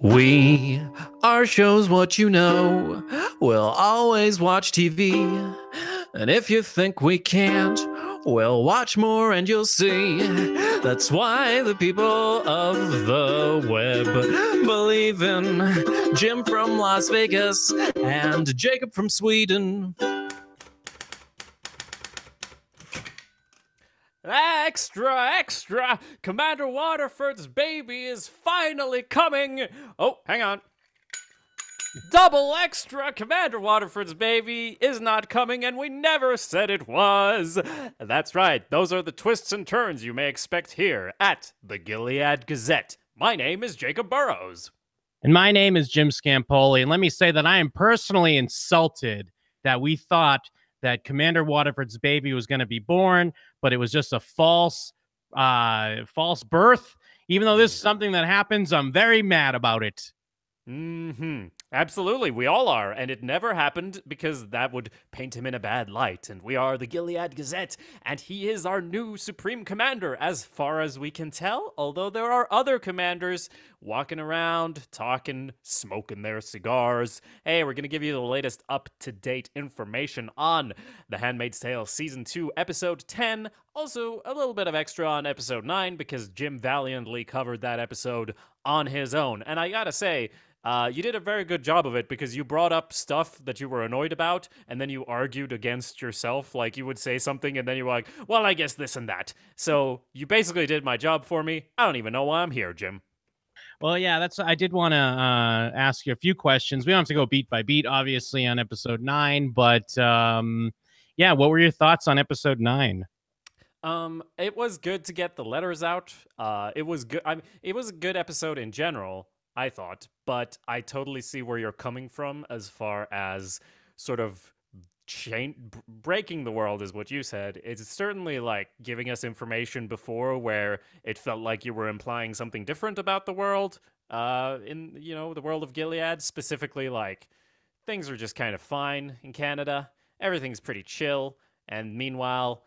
We are shows what you know. We'll always watch TV. And if you think we can't, we'll watch more and you'll see. That's why the people of the web believe in Jim from Las Vegas and Jacob from Sweden. Extra, extra! Commander Waterford's baby is finally coming! Oh, hang on. Double extra! Commander Waterford's baby is not coming, and we never said it was! That's right, those are the twists and turns you may expect here at the Gilead Gazette. My name is Jacob Burrows. And my name is Jim Scampoli, and let me say that I am personally insulted that we thought that Commander Waterford's baby was going to be born, but it was just a false birth. Even though this is something that happens, I'm very mad about it. Absolutely, we all are, and it never happened because that would paint him in a bad light. And we are the Gilead Gazette, and he is our new Supreme Commander, as far as we can tell, although there are other commanders walking around, talking, smoking their cigars. Hey, we're going to give you the latest up-to-date information on The Handmaid's Tale Season 2, Episode 10. Also, a little bit of extra on Episode 9, because Jim valiantly covered that episode on his own. And I gotta say, you did a very good job of it, because you brought up stuff that you were annoyed about, and then you argued against yourself. Like, you would say something, and then you were like, well, I guess this and that. So, you basically did my job for me. I don't even know why I'm here, Jim. Well, yeah, I did want to ask you a few questions. We don't have to go beat by beat, obviously, on Episode 9, but yeah, what were your thoughts on Episode 9? It was good to get the letters out. It was good. It was a good episode in general, I thought, but I totally see where you're coming from as far as sort of breaking the world is what you said. It's certainly like giving us information before where it felt like you were implying something different about the world, in, the world of Gilead, specifically like things are just kind of fine in Canada. Everything's pretty chill. And meanwhile,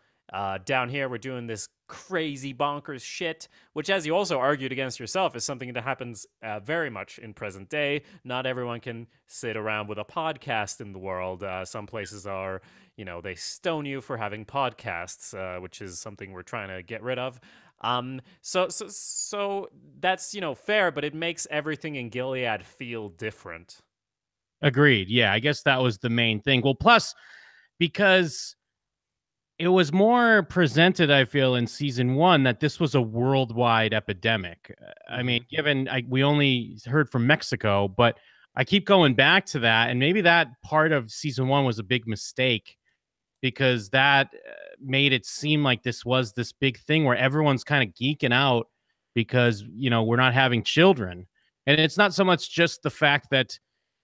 down here, we're doing this crazy bonkers shit, which, as you also argued against yourself, is something that happens very much in present day. Not everyone can sit around with a podcast in the world. Some places are, they stone you for having podcasts, which is something we're trying to get rid of. So that's, fair, but it makes everything in Gilead feel different. Agreed. Yeah, I guess that was the main thing. Well, plus, because it was more presented, I feel, in season 1 that this was a worldwide epidemic. I mean, we only heard from Mexico, but I keep going back to that, and maybe that part of season 1 was a big mistake, because that made it seem like this was this big thing where everyone's kind of geeking out because, we're not having children. And it's not so much just the fact that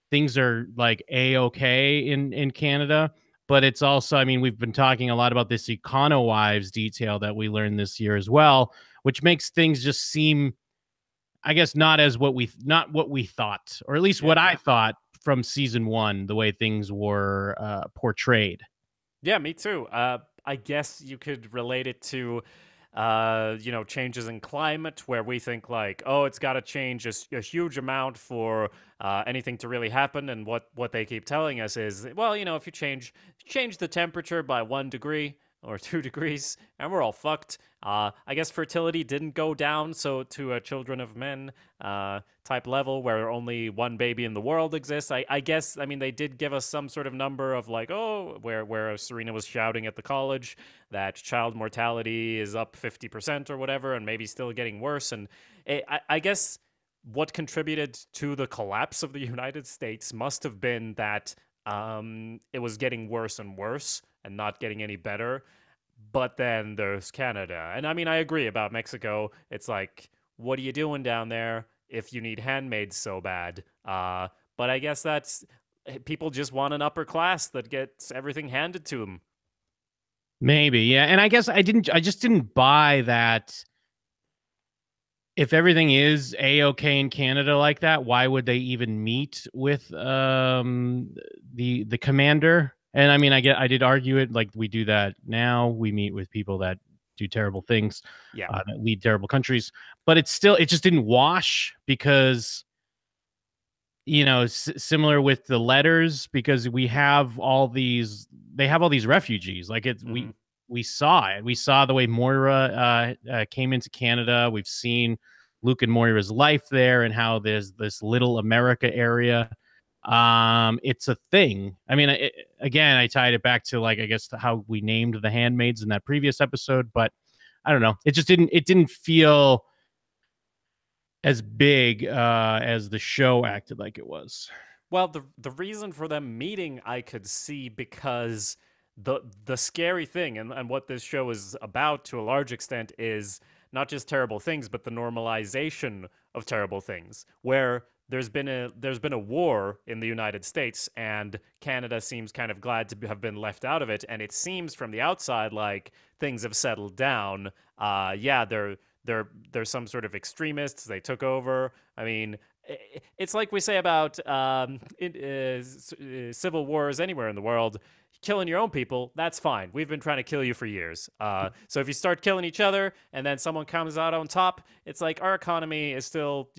things are like A-okay in Canada, but it's also, I mean, we've been talking a lot about this econo-wives detail that we learned this year as well, which makes things just seem, I guess, not what we thought, or at least what I thought from season 1, the way things were portrayed. Yeah, me too. I guess you could relate it to, changes in climate, where we think like, oh, it's got to change a huge amount for anything to really happen. And what they keep telling us is, well, if you change the temperature by 1 degree or 2 degrees, and we're all fucked. I guess fertility didn't go down, so to a children of men type level where only one baby in the world exists. I guess, I mean, they did give us some sort of number of like, oh, where Serena was shouting at the college that child mortality is up 50% or whatever, and maybe still getting worse. And I guess what contributed to the collapse of the United States must have been that it was getting worse and worse and not getting any better. But then there's Canada. And I mean, I agree about Mexico. It's like, what are you doing down there if you need handmaids so bad? But I guess that's, people just want an upper class that gets everything handed to them. Maybe, yeah. And I guess I just didn't buy that. If everything is A-okay in Canada like that, why would they even meet with the commander? And I mean, I did argue it, like we do that now. We meet with people that do terrible things, that lead terrible countries. But it just didn't wash, because similar with the letters, because we have all these, they have all these refugees. Like we saw it. We saw the way Moira came into Canada. We've seen Luke and Moira's life there and how there's this little America area. It's a thing. I mean, again, I tied it back to, like, I guess how we named the handmaids in that previous episode, but I don't know. It didn't feel as big as the show acted like it was. Well, the reason for them meeting I could see, because the scary thing, and what this show is about to a large extent, is not just terrible things, but the normalization of terrible things, where there's been a war in the United States, and Canada seems kind of glad to have been left out of it, and it seems from the outside like things have settled down. Yeah, there's some sort of extremists. They took over. I mean, it's like we say about civil wars anywhere in the world. Killing your own people, that's fine. We've been trying to kill you for years. So if you start killing each other and then someone comes out on top, it's like our economy is still,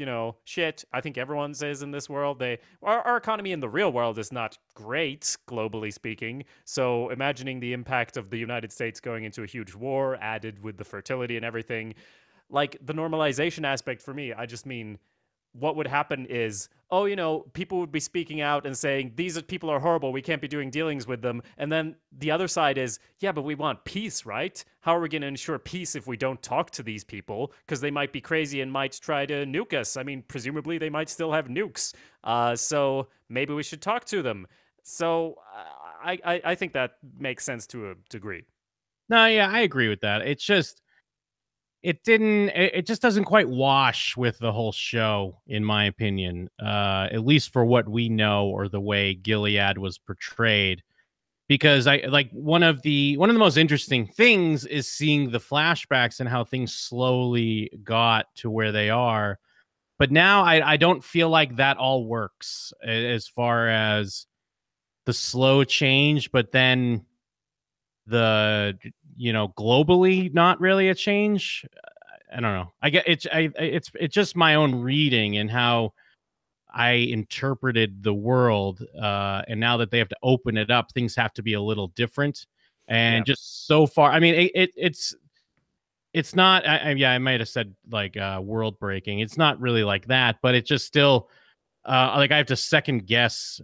shit. I think everyone's is in this world. Our economy in the real world is not great, globally speaking. So imagining the impact of the United States going into a huge war, added with the fertility and everything, like the normalization aspect for me, I just mean, what would happen is, people would be speaking out and saying, these people are horrible, we can't be doing dealings with them. And then the other side is, yeah, but we want peace, right? How are we going to ensure peace if we don't talk to these people? Because they might be crazy and might try to nuke us. I mean, presumably they might still have nukes. So maybe we should talk to them. So I think that makes sense to a degree. No, yeah, I agree with that. It's just, it just doesn't quite wash with the whole show, in my opinion, at least for what we know, or the way Gilead was portrayed. Because I like, one of the most interesting things is seeing the flashbacks and how things slowly got to where they are. But now I don't feel like that all works, as far as the slow change, but then the globally not really a change. I don't know. I get it's just my own reading and how I interpreted the world, and now that they have to open it up, things have to be a little different. And Yeah. just so far, I mean, it's not. Yeah, I might have said like world breaking. It's not really like that, but it just still like, I have to second guess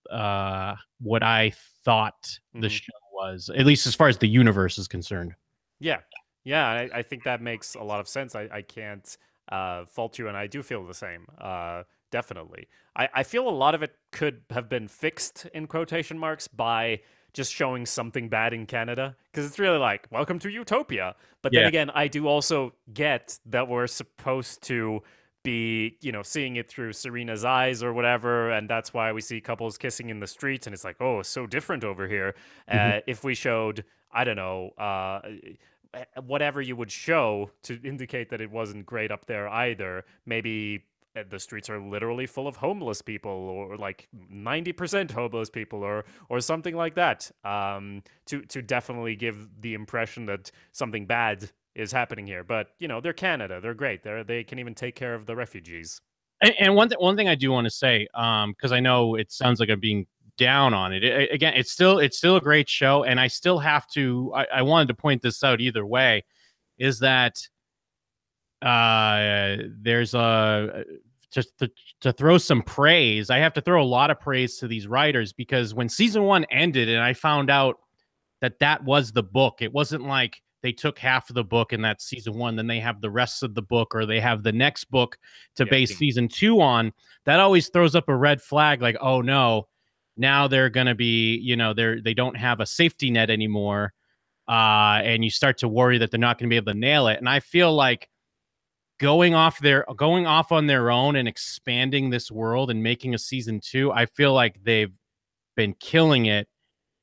what I thought the show was, at least as far as the universe is concerned. Yeah. Yeah, I think that makes a lot of sense. I can't fault you, and I do feel the same. Definitely. I feel a lot of it could have been fixed, in quotation marks, by just showing something bad in Canada, because it's really like, welcome to utopia. But then again, I do also get that we're supposed to be, seeing it through Serena's eyes or whatever, and that's why we see couples kissing in the streets, and it's like, oh, so different over here. If we showed, I don't know, whatever you would show to indicate that it wasn't great up there either, maybe the streets are literally full of homeless people, or like 90% homeless people, or something like that, to definitely give the impression that something bad is happening here. But they're Canada, they're great, they can even take care of the refugees. And one thing I do want to say, because I know it sounds like I'm being down on it. Again, it's still a great show, and I still have to. I wanted to point this out either way, is that there's a just to throw some praise. I have to throw a lot of praise to these writers, because when season 1 ended and I found out that was the book, it wasn't like they took half of the book in that season 1, then they have the rest of the book, or they have the next book to base season 2 on. That always throws up a red flag, like, oh no, now they're going to be, they don't have a safety net anymore. And you start to worry that they're not going to be able to nail it. And I feel like going off on their own and expanding this world and making a season 2, I feel like they've been killing it.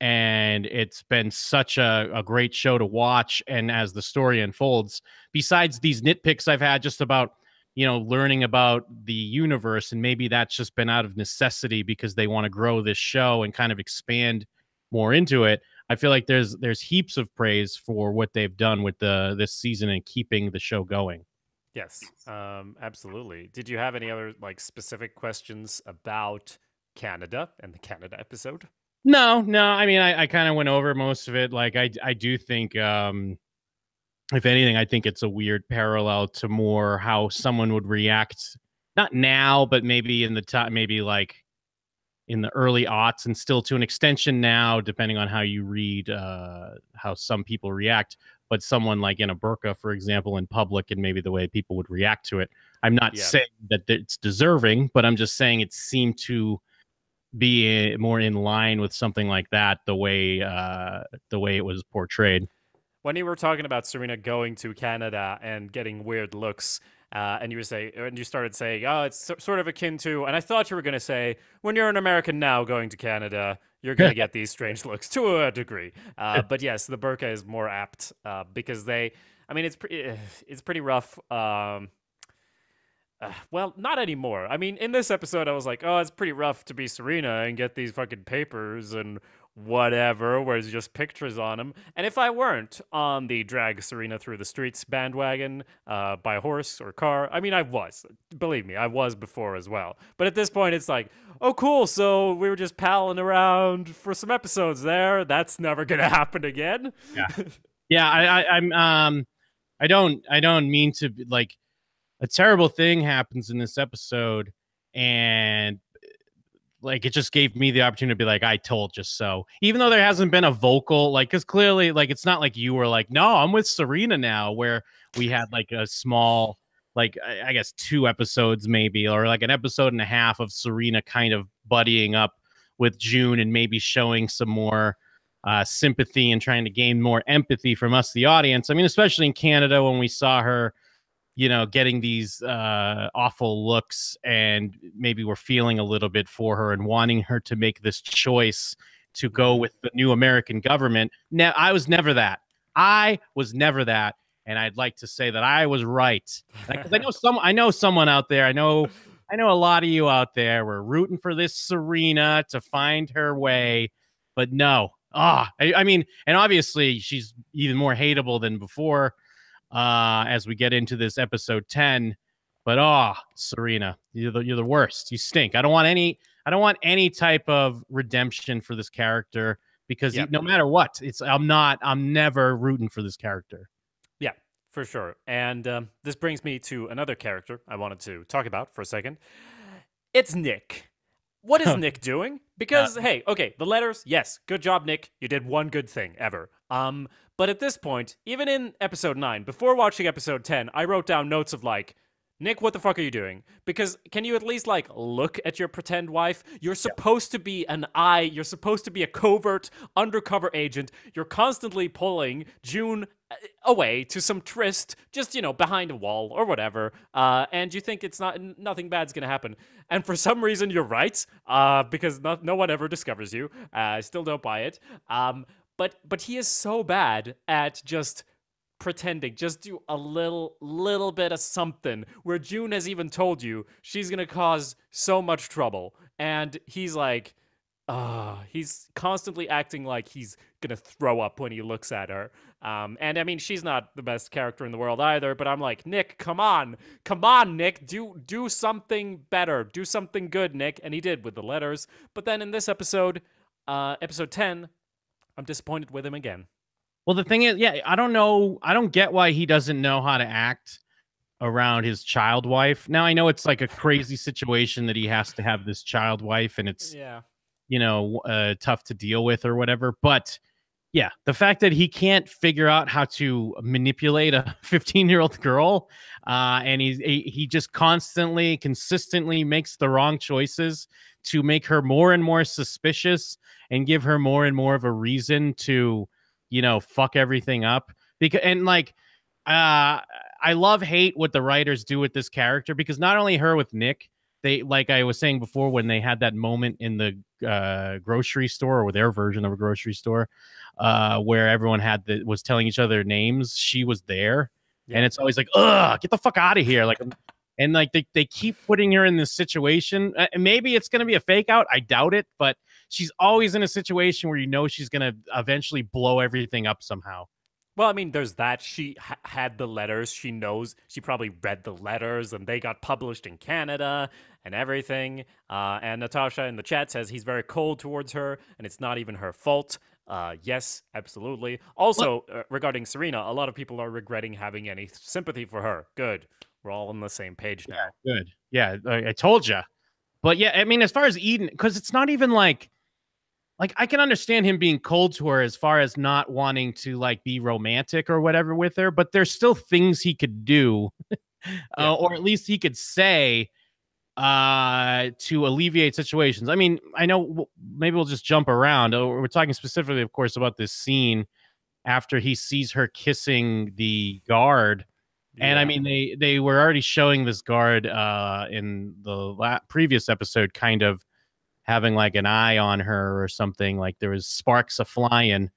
And it's been such a great show to watch. And as the story unfolds, besides these nitpicks I've had just about, learning about the universe, and maybe that's just been out of necessity because they want to grow this show and kind of expand more into it, I feel like there's heaps of praise for what they've done with this season and keeping the show going. Yes, absolutely. Did you have any other like specific questions about Canada and the Canada episode? No, no. I mean, I kind of went over most of it. Like, I do think, if anything, I think it's a weird parallel to more how someone would react, not now, but maybe in the time, maybe like in the early aughts, and still to an extension now, depending on how you read, how some people react. But someone like in a burqa, for example, in public, and maybe the way people would react to it. I'm not Yeah. saying that it's deserving, but I'm just saying it seemed to be more in line with something like that, the way it was portrayed. When you were talking about Serena going to Canada and getting weird looks, and you started saying, "Oh, it's sort of akin to," and I thought you were going to say, "When you're an American now going to Canada, you're going to get these strange looks to a degree." But yes, the burqa is more apt because I mean, it's pretty rough. Well, not anymore. I mean, in this episode, I was like, oh, it's pretty rough to be Serena and get these fucking papers and whatever, where it's just pictures on them. And if I weren't on the drag Serena through the streets bandwagon by horse or car, I mean, I was. Believe me, I was before as well. But at this point, it's like, oh, cool. So we were just palling around for some episodes there. That's never going to happen again. Yeah. Yeah. I don't mean to like, a terrible thing happens in this episode, and like it just gave me the opportunity to be like, I told you so. Even though there hasn't been a vocal, like, because clearly, like, it's not like you were like, no, I'm with Serena now, where we had like a small, like, I guess 2 episodes maybe, or like an episode and a half of Serena kind of buddying up with June and maybe showing some more sympathy and trying to gain more empathy from us, the audience. I mean, especially in Canada when we saw her, getting these awful looks, and maybe we're feeling a little bit for her and wanting her to make this choice to go with the new American government. Now, I was never that. And I'd like to say that I was right. Because I know someone out there. I know a lot of you out there were rooting for this Serena to find her way, but no. I mean, and obviously she's even more hateable than before. As we get into this episode 10, but Serena, you're the worst. You stink. I don't want any type of redemption for this character, because no matter what, I'm never rooting for this character. Yeah, for sure. And this brings me to another character I wanted to talk about for a second. It's Nick. What is Nick doing? Because, hey, okay, the letters, yes, good job, Nick. You did one good thing ever. But at this point, even in episode 9, before watching episode 10, I wrote down notes of like, Nick, what the fuck are you doing? Because can you at least like look at your pretend wife? You're supposed to be an eye. You're supposed to be a covert undercover agent. You're constantly pulling June away to some tryst, just, behind a wall or whatever. And you think nothing bad's gonna happen. And for some reason, you're right. Because no one ever discovers you. I still don't buy it. But he is so bad at just pretending. Just do a little bit of something where June has even told you she's gonna cause so much trouble, and he's like, he's constantly acting like he's gonna throw up when he looks at her. And I mean, she's not the best character in the world either, but I'm like, Nick, come on, Nick, do something better, do something good, Nick. And he did with the letters. But then in this episode, episode 10, I'm disappointed with him again. Well, the thing is, I don't know. I don't get why he doesn't know how to act around his child wife. Now, I know it's like a crazy situation that he has to have this child wife, and it's, tough to deal with or whatever. But yeah, the fact that he can't figure out how to manipulate a 15-year-old girl, and he just consistently makes the wrong choices to make her more and more suspicious and give her more and more of a reason to, fuck everything up. I hate what the writers do with this character, because not only her with Nick, they, like I was saying before, when they had that moment in the grocery store, or their version of a grocery store, where everyone was telling each other names, she was there. Yeah. And it's always like, ugh, get the fuck out of here. Like, and like they keep putting her in this situation. Maybe it's going to be a fake out. I doubt it, but she's always in a situation where she's going to eventually blow everything up somehow. Well, I mean, there's that. She had the letters. She knows. She probably read the letters, and they got published in Canada and everything. And Natasha in the chat says he's very cold towards her, and it's not even her fault. Yes, absolutely. Look, Also, regarding Serena, a lot of people are regretting having any sympathy for her. Good. We're all on the same page now. good. Yeah, I told you. But yeah, I mean, as far as Eden, because it's not even like I can understand him being cold to her as far as not wanting to like be romantic or whatever with her, but there's still things he could do, Yeah. or at least he could say to alleviate situations. I mean, I know maybe we'll just jump around. We're talking specifically, of course, about this scene after he sees her kissing the guard. And I Yeah. mean, they were already showing this guard in the previous episode, kind of having like an eye on her or something. Like there was sparks of flying.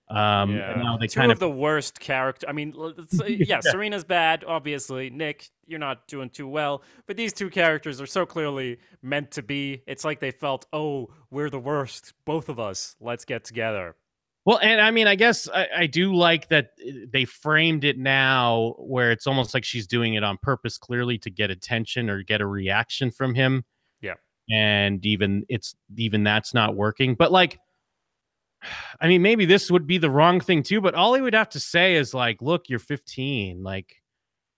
And Yeah. now they Two kind of of the worst character. I mean, let's say, yeah, yeah. Serena's bad, obviously. Nick, you're not doing too well. But these two characters are so clearly meant to be. It's like they felt, oh, we're the worst, both of us. Let's get together. Well, and I mean, I guess I do like that they framed it now where it's almost like she's doing it on purpose, clearly to get attention or get a reaction from him. Yeah. And even that's not working. But like, I mean, maybe this would be the wrong thing too, but all he would have to say is like, look, you're 15. Like,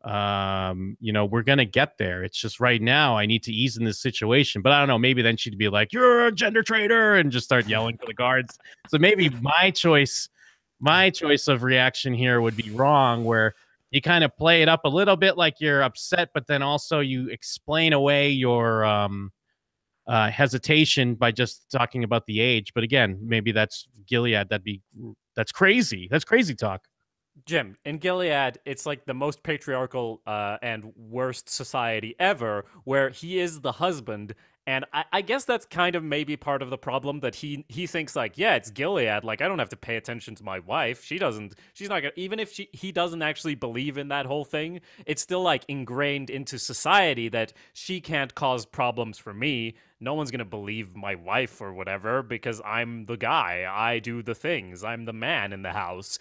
we're gonna get there. It's just right now I need to ease in this situation. But I don't know, maybe then she'd be like, you're a gender traitor, and just start yelling for the guards. So maybe my choice of reaction here would be wrong, where you kind of play it up a little bit like you're upset, but then also you explain away your hesitation by just talking about the age. But again, maybe that's Gilead. That's crazy. That's crazy talk. Jim, in Gilead, it's like the most patriarchal and worst society ever, where he is the husband. And I guess that's kind of maybe part of the problem that he thinks like, yeah, it's Gilead. Like, I don't have to pay attention to my wife. She's not gonna, even if he doesn't actually believe in that whole thing, it's still like ingrained into society that she can't cause problems for me. No one's gonna believe my wife or whatever because I'm the guy. I do the things. I'm the man in the house.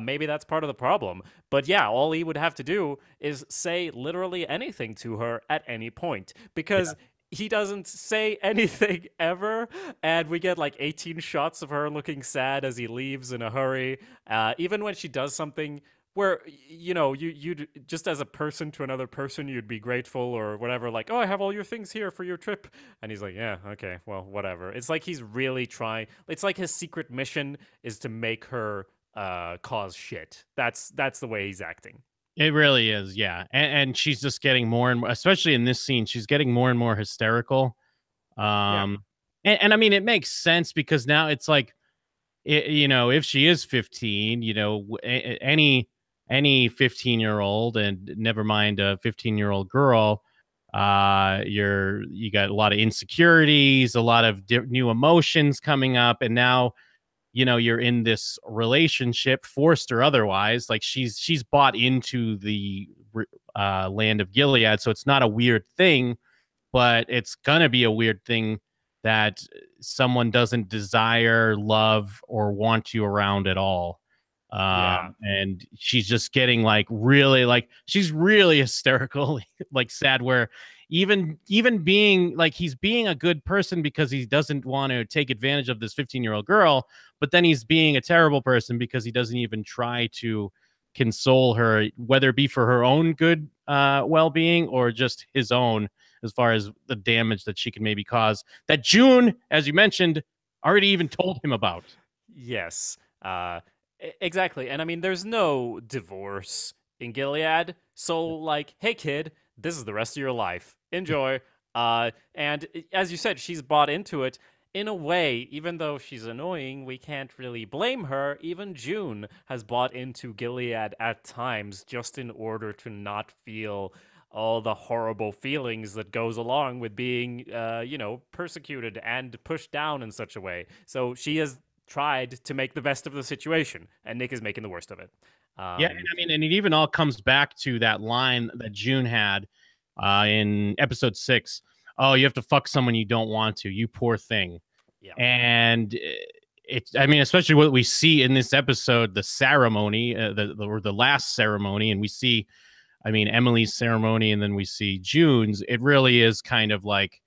Maybe that's part of the problem. But yeah, all he would have to do is say literally anything to her at any point because he doesn't say anything ever, and we get like 18 shots of her looking sad as he leaves in a hurry. Even when she does something where you just as a person to another person you'd be grateful or whatever, like, oh, I have all your things here for your trip, and he's like, yeah, okay, well, whatever. It's like he's really trying. It's like his secret mission is to make her cause shit. That's the way he's acting. It really is, yeah. And she's just getting more and more, especially in this scene, she's getting more and more hysterical. Yeah. And I mean, it makes sense because now it's like, if she is 15, any 15-year-old, and never mind a 15-year-old girl, you got a lot of insecurities, a lot of new emotions coming up, and now you're in this relationship, forced or otherwise. Like she's bought into the land of Gilead, so it's not a weird thing, but it's gonna be a weird thing that someone doesn't desire, love, or want you around at all. Yeah. And she's just getting like she's really hysterical, like sad, where even being like, he's being a good person because he doesn't want to take advantage of this 15-year-old girl, but then he's being a terrible person because he doesn't even try to console her, whether it be for her own good well-being or just his own, as far as the damage that she can maybe cause, that June, as you mentioned, already even told him about. Yes. Exactly. And I mean, there's no divorce in Gilead. So, like, hey, kid, this is the rest of your life. Enjoy. And as you said, she's bought into it. In a way, even though she's annoying, we can't really blame her. Even June has bought into Gilead at times just in order to not feel all the horrible feelings that goes along with being, persecuted and pushed down in such a way. So she has tried to make the best of the situation, and Nick is making the worst of it. Yeah, and I mean, and it even all comes back to that line that June had in episode 6. Oh, you have to fuck someone you don't want to, you poor thing. Yeah. And it's, I mean, especially what we see in this episode, the ceremony, the last ceremony, and we see, I mean, Emily's ceremony, and then we see June's. It really is kind of like,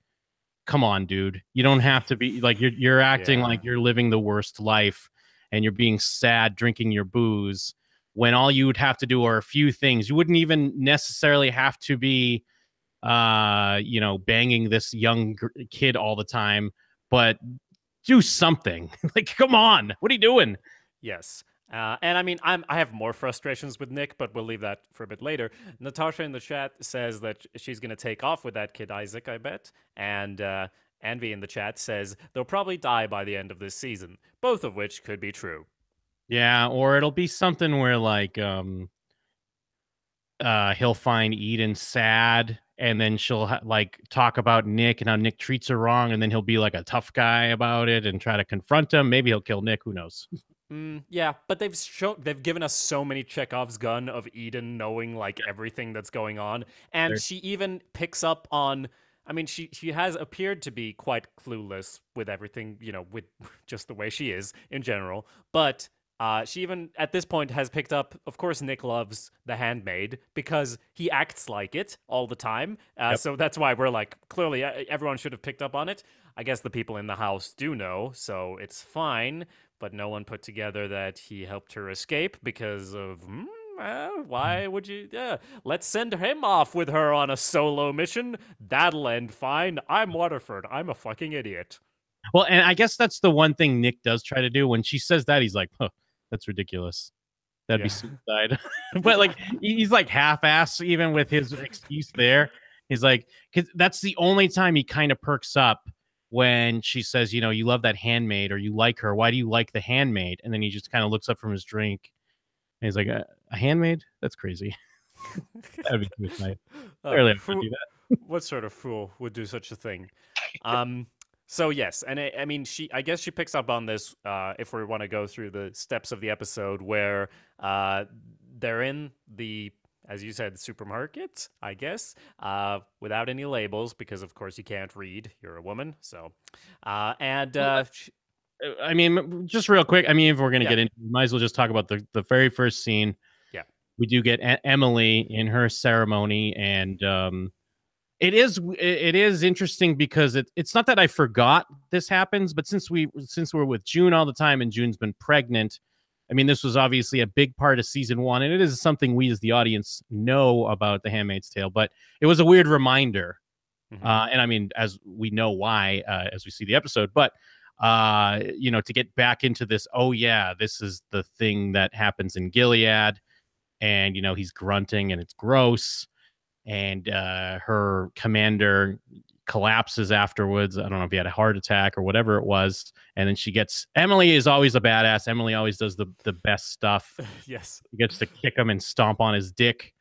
come on, dude, you don't have to be like, you're acting like you're living the worst life, and you're being sad, drinking your booze, when all you would have to do are a few things. You wouldn't even necessarily have to be, banging this young kid all the time, but do something. Like, come on, what are you doing? Yes. And I mean, I have more frustrations with Nick, but we'll leave that for a bit later. Natasha in the chat says that she's going to take off with that kid Isaac, I bet. And Envy in the chat says they'll probably die by the end of this season, both of which could be true. Yeah, or it'll be something where like he'll find Eden sad, and then she'll like talk about Nick and how Nick treats her wrong, and then he'll be like a tough guy about it and try to confront him. Maybe he'll kill Nick. Who knows? Yeah, but they've given us so many Chekhov's gun of Eden knowing like everything that's going on, and she even picks up on. I mean, she has appeared to be quite clueless with everything, with just the way she is in general. But she even at this point has picked up. Of course, Nick loves the Handmaid because he acts like it all the time. So that's why we're like, clearly everyone should have picked up on it. I guess the people in the house do know, so it's fine. But no one put together that he helped her escape because of. Why would you? Let's send him off with her on a solo mission. That'll end fine. I'm Waterford. I'm a fucking idiot. Well, and I guess that's the one thing Nick does try to do. When she says that, he's like, huh, that's ridiculous. That'd be suicide. But like, he's like half-ass even with his excuse there. He's like, because that's the only time he kind of perks up, when she says, you love that handmaid, or you like her. Why do you like the handmaid? And then he just kind of looks up from his drink, and he's like, a handmaid? That's crazy. That'd be suicide. Clearly, I would do that. What sort of fool would do such a thing? So yes, and I mean, I guess she picks up on this. If we want to go through the steps of the episode, where they're in the, as you said, supermarket, I guess, without any labels, because of course you can't read. You're a woman, so I mean, just real quick. I mean, if we're gonna get into, we might as well just talk about the very first scene. Yeah, we do get Emily in her ceremony, and it is interesting because it's not that I forgot this happens, but since we're with June all the time, and June's been pregnant. I mean, this was obviously a big part of season 1, and it is something we as the audience know about The Handmaid's Tale, but it was a weird reminder. And I mean, as we know why, as we see the episode, but, to get back into this, oh yeah, this is the thing that happens in Gilead, and, he's grunting and it's gross, and her commander collapses afterwards. I don't know if he had a heart attack or whatever it was. And then Emily is always a badass. Emily always does the best stuff. Yes. He gets to kick him and stomp on his dick.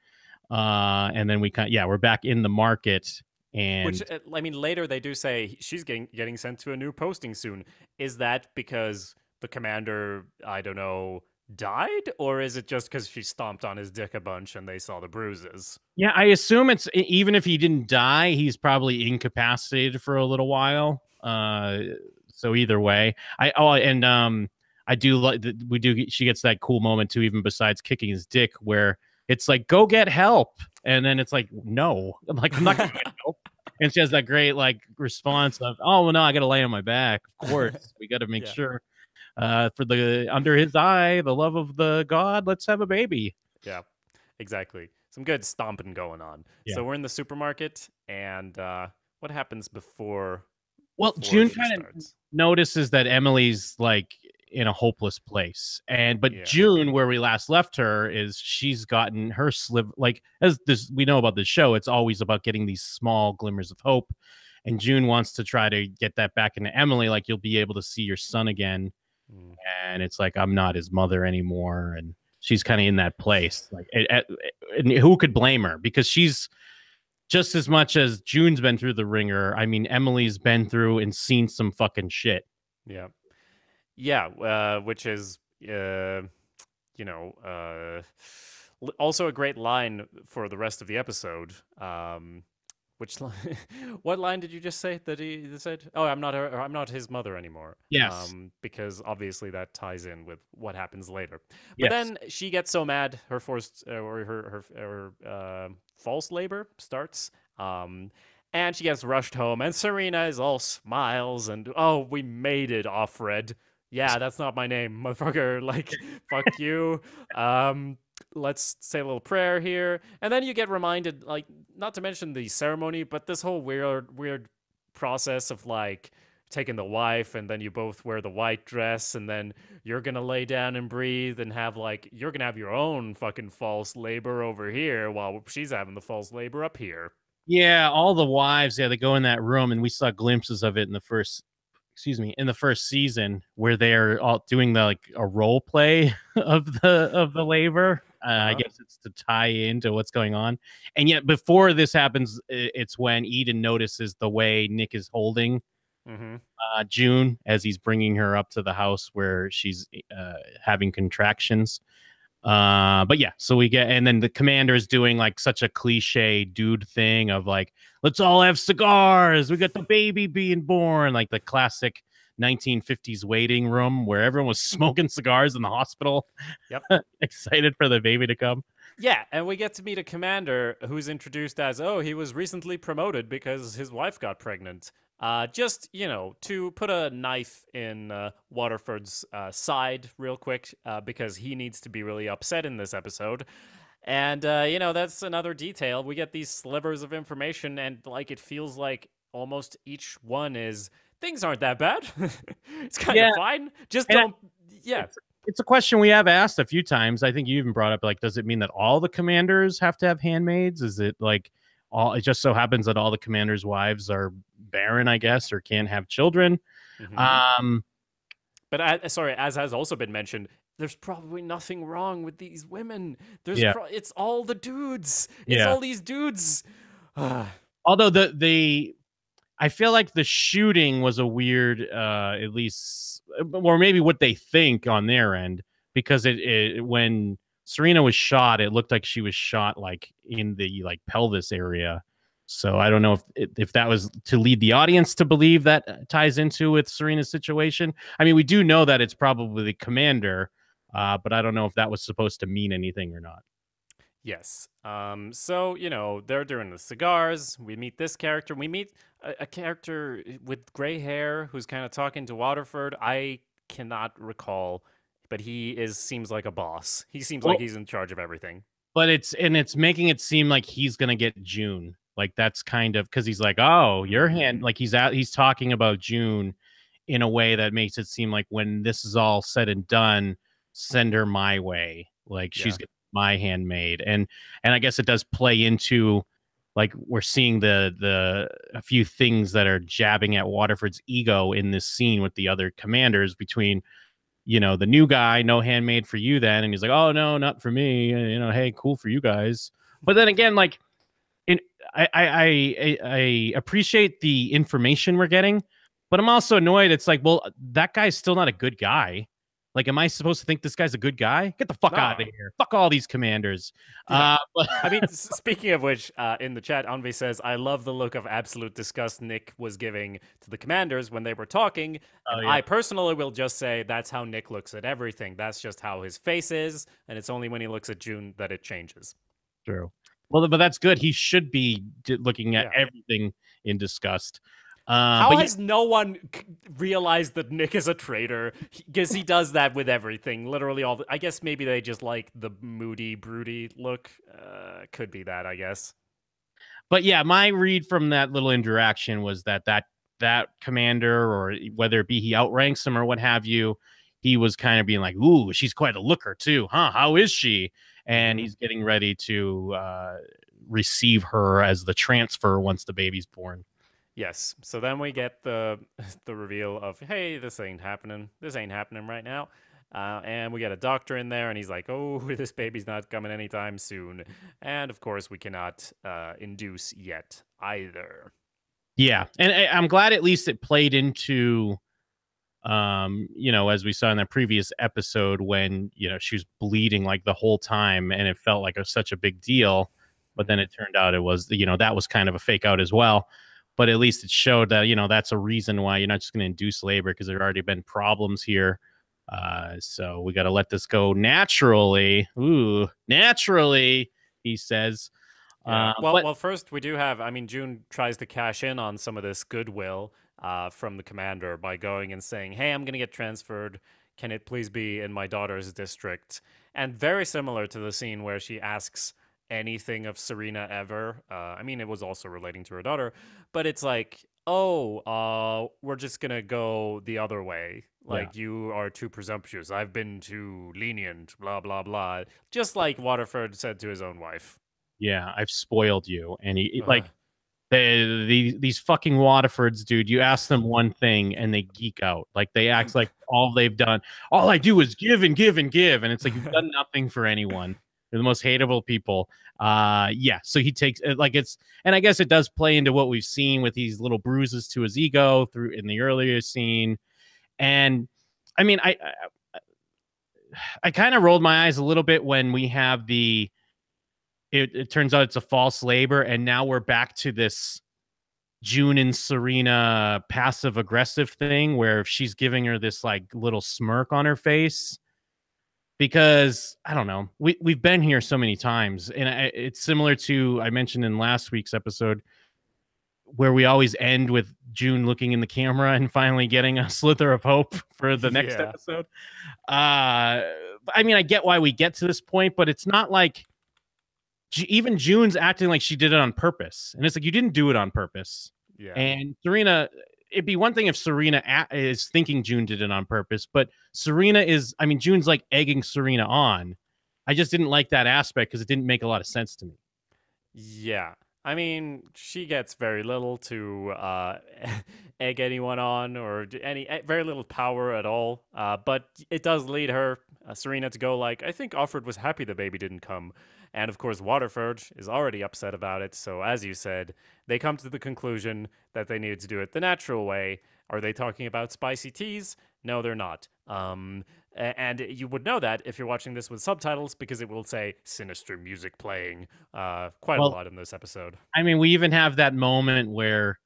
And then we're back in the market. And which, I mean, later they do say she's getting sent to a new posting soon. Is that because the commander, I don't know, died, or is it just because she stomped on his dick a bunch and they saw the bruises? Yeah, I assume it's, even if he didn't die, he's probably incapacitated for a little while. So either way, I do like that she gets that cool moment too, even besides kicking his dick, where it's like, go get help, and then it's like, no, I'm not gonna get help. And she has that great like response of, oh well, no, I gotta lay on my back. Of course, we got to make sure. For the under his eye, the love of the god, let's have a baby. Yeah, exactly. Some good stomping going on. Yeah. So we're in the supermarket, and what happens before? Well, June kind of notices that Emily's like in a hopeless place, but June, where we last left her, is she's gotten her like, as this we know about the show, it's always about getting these small glimmers of hope, and June wants to try to get that back into Emily, like, you'll be able to see your son again. And it's like, I'm not his mother anymore, and she's kind of in that place. Like, and who could blame her? Because she's just as much as June's been through the ringer. I mean, Emily's been through and seen some fucking shit. Yeah, which is also a great line for the rest of the episode. Which line, what line did you just say that he said? Oh, I'm not his mother anymore. Yes. Because obviously that ties in with what happens later. But Yes. then she gets so mad, her forced or her false labor starts. And she gets rushed home, and Serena is all smiles and, oh, we made it, Offred. Yeah, that's not my name, motherfucker. Like, fuck you. Let's say a little prayer here, and then you get reminded, like, not to mention the ceremony, but this whole weird process of like taking the wife, and then you both wear the white dress, and then you're gonna lay down and breathe and have like you're gonna have your own fucking false labor over here while she's having the false labor up here. Yeah, all the wives, yeah, they go in that room, and we saw glimpses of it in the first, in the first season, where they're all doing the like a role play of the labor. I Uh-huh. guess it's to tie into what's going on. And yet, before this happens, it's when Eden notices the way Nick is holding Mm-hmm. June as he's bringing her up to the house where she's having contractions. But yeah, so we get, and then the commander's doing like such a cliche dude thing of like, let's all have cigars. We got the baby being born, like the classic 1950s waiting room where everyone was smoking cigars in the hospital. Yep. Excited for the baby to come. Yeah, and we get to meet a commander who's introduced as, oh, he was recently promoted because his wife got pregnant. Just, to put a knife in Waterford's side real quick, because he needs to be really upset in this episode. And, that's another detail. We get these slivers of information, and, like, it feels like almost each one is, things aren't that bad. It's kind of fine. Just And don't, yeah. it's a question we have asked a few times. I think you even brought up, like, does it mean that all the commanders have to have handmaids? Is it like it just so happens that all the commanders' wives are barren, I guess, or can't have children? Mm-hmm. But as has also been mentioned, there's probably nothing wrong with these women. It's all the dudes. It's all these dudes. Although I feel like the shooting was a weird, at least, or maybe what they think on their end, because when Serena was shot, it looked like she was shot like in the like pelvis area. So I don't know if that was to lead the audience to believe that ties into with Serena's situation. I mean, we do know that it's probably the commander, but I don't know if that was supposed to mean anything or not. Yes. So, they're doing the cigars. We meet this character. We meet a character with gray hair who's kind of talking to Waterford. I cannot recall, but seems like a boss. He seems like he's in charge of everything. But it's making it seem like he's gonna get June. Like that's kind of because he's like, oh, your hand, like he's talking about June in a way that makes it seem like when this is all said and done, send her my way. Like she's my handmaid. And I guess it does play into like we're seeing the a few things that are jabbing at Waterford's ego in this scene with the other commanders between the new guy, no handmade for you then. And he's like, oh, no, not for me. Hey, cool for you guys. But then again, like, I appreciate the information we're getting, but I'm also annoyed. It's like, well, that guy's still not a good guy. Like, am I supposed to think this guy's a good guy? Get the fuck out of here. Fuck all these commanders. Yeah. I mean, speaking of which, in the chat, Anvi says, I love the look of absolute disgust Nick was giving to the commanders when they were talking. And I personally will just say that's how Nick looks at everything. That's just how his face is. And it's only when he looks at June that it changes. True. Well, but that's good. He should be looking at everything in disgust. How has no one realized that Nick is a traitor? Because he does that with everything, literally all. I guess maybe they just like the moody, broody look. Could be that, I guess. But yeah, my read from that little interaction was that commander, or whether it be he outranks him or what have you, he was kind of being like, "Ooh, she's quite a looker too, huh? How is she?" And he's getting ready to receive her as the transfer once the baby's born. Yes. So then we get the reveal of, hey, this ain't happening. This ain't happening right now. And we get a doctor in there, and he's like, oh, this baby's not coming anytime soon. And, of course, we cannot induce yet either. Yeah. And I'm glad at least it played into, as we saw in that previous episode when, she was bleeding like the whole time, and it felt like such a big deal. But then it turned out it was, that was kind of a fake out as well. But at least it showed that, that's a reason why you're not just going to induce labor, because there have already been problems here. So we got to let this go naturally. Ooh, naturally, he says. Yeah. But Well, first we do have. I mean, June tries to cash in on some of this goodwill from the commander by going and saying, "Hey, I'm going to get transferred. Can it please be in my daughter's district?" And very similar to the scene where she asks anything of Serena ever. I mean, it was also relating to her daughter, but it's like, oh, we're just gonna go the other way. yeah, Like, you are too presumptuous. I've been too lenient. Blah blah blah. Just like Waterford said to his own wife. yeah, I've spoiled you. And he Ugh. like these fucking Waterfords, dude. You ask them one thing and they geek out. Like they act like all they've done, all I do is give and give and give, and it's like you've done nothing for anyone. They're the most hateable people. Yeah. So he takes like it's, and I guess it does play into what we've seen with these little bruises to his ego through in the earlier scene. And I mean, I kind of rolled my eyes a little bit when we have it turns out it's a false labor, and now we're back to this June and Serena passive aggressive thing where she's giving her this like little smirk on her face, because I don't know, we've been here so many times, and it's similar to I mentioned in last week's episode where we always end with June looking in the camera and finally getting a slither of hope for the next Yeah. episode. I mean, I get why we get to this point, but it's not like even June's acting like she did it on purpose, and it's like you didn't do it on purpose. Yeah. And Serena, it'd be one thing if Serena is thinking June did it on purpose, but Serena is, I mean, June's like egging Serena on. I just didn't like that aspect because it didn't make a lot of sense to me. Yeah. I mean, she gets very little to egg anyone on, or very little power at all. But it does lead her, Serena, to go like, I think Offred was happy the baby didn't come. And of course, Waterford is already upset about it. So as you said, they come to the conclusion that they needed to do it the natural way. Are they talking about spicy teas? No, they're not. And you would know that if you're watching this with subtitles, because it will say sinister music playing quite a Well, lot in this episode. I mean, we even have that moment where,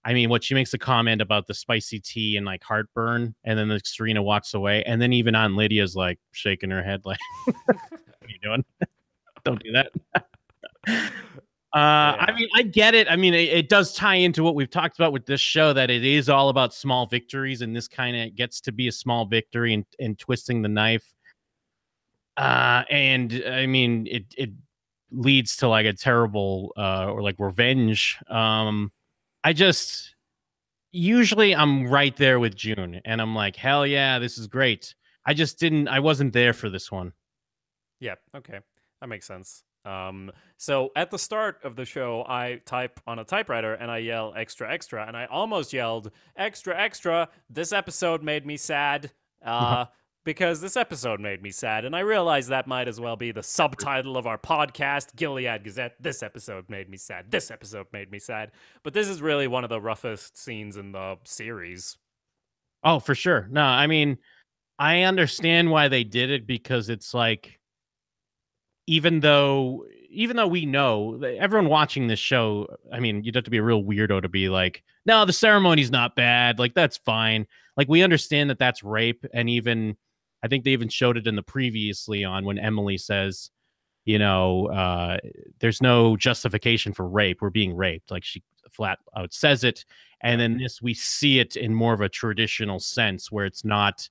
I mean, what she makes a comment about the spicy tea and like heartburn, and then Serena walks away, and then even on Lydia's like shaking her head, like, "What are you doing? Don't do that." I mean, I get it. I mean, it does tie into what we've talked about with this show, that it is all about small victories, and this kind of gets to be a small victory in twisting the knife. And I mean, it leads to like a terrible or like revenge. I just usually I'm right there with June, and I'm like, hell yeah, this is great. I wasn't there for this one. Yeah, okay. That makes sense. So at the start of the show, I type on a typewriter and I yell extra, extra, and I almost yelled extra, extra. This episode made me sad. Because this episode made me sad, and I realize that might as well be the subtitle of our podcast, Gilead Gazette. This episode made me sad. This episode made me sad. But this is really one of the roughest scenes in the series. Oh, for sure. No, I mean, I understand why they did it, because it's like, even though we know everyone watching this show, I mean, you'd have to be a real weirdo to be like, no, the ceremony's not bad, like that's fine. Like, we understand that that's rape, and even I think they even showed it in the previously on when Emily says, there's no justification for rape, we're being raped, like she flat out says it. And then this, we see it in more of a traditional sense, where it's not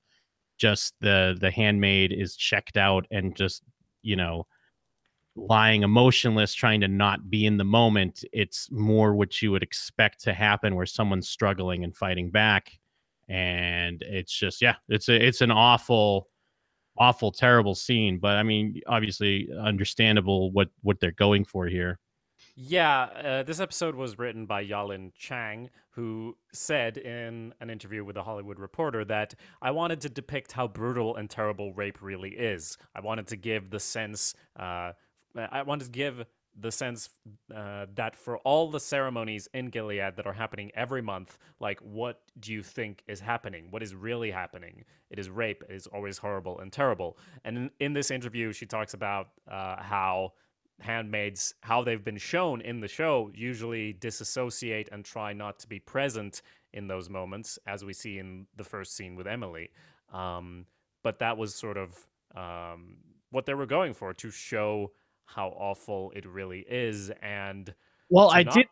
just the handmaid is checked out and just, lying emotionless, trying to not be in the moment. It's more what you would expect to happen, where someone's struggling and fighting back. And it's just, yeah, it's an awful, terrible scene. But I mean, obviously understandable what they're going for here. Yeah, this episode was written by Yalin Chang, who said in an interview with The Hollywood Reporter that I wanted to depict how brutal and terrible rape really is. I wanted to give the sense that for all the ceremonies in Gilead that are happening every month, like, what do you think is happening? What is really happening? It is rape. It is always horrible and terrible. And in this interview, she talks about how handmaids, how they've been shown in the show, usually disassociate and try not to be present in those moments, as we see in the first scene with Emily. But that was sort of what they were going for, to show how awful it really is, and Well, to I did.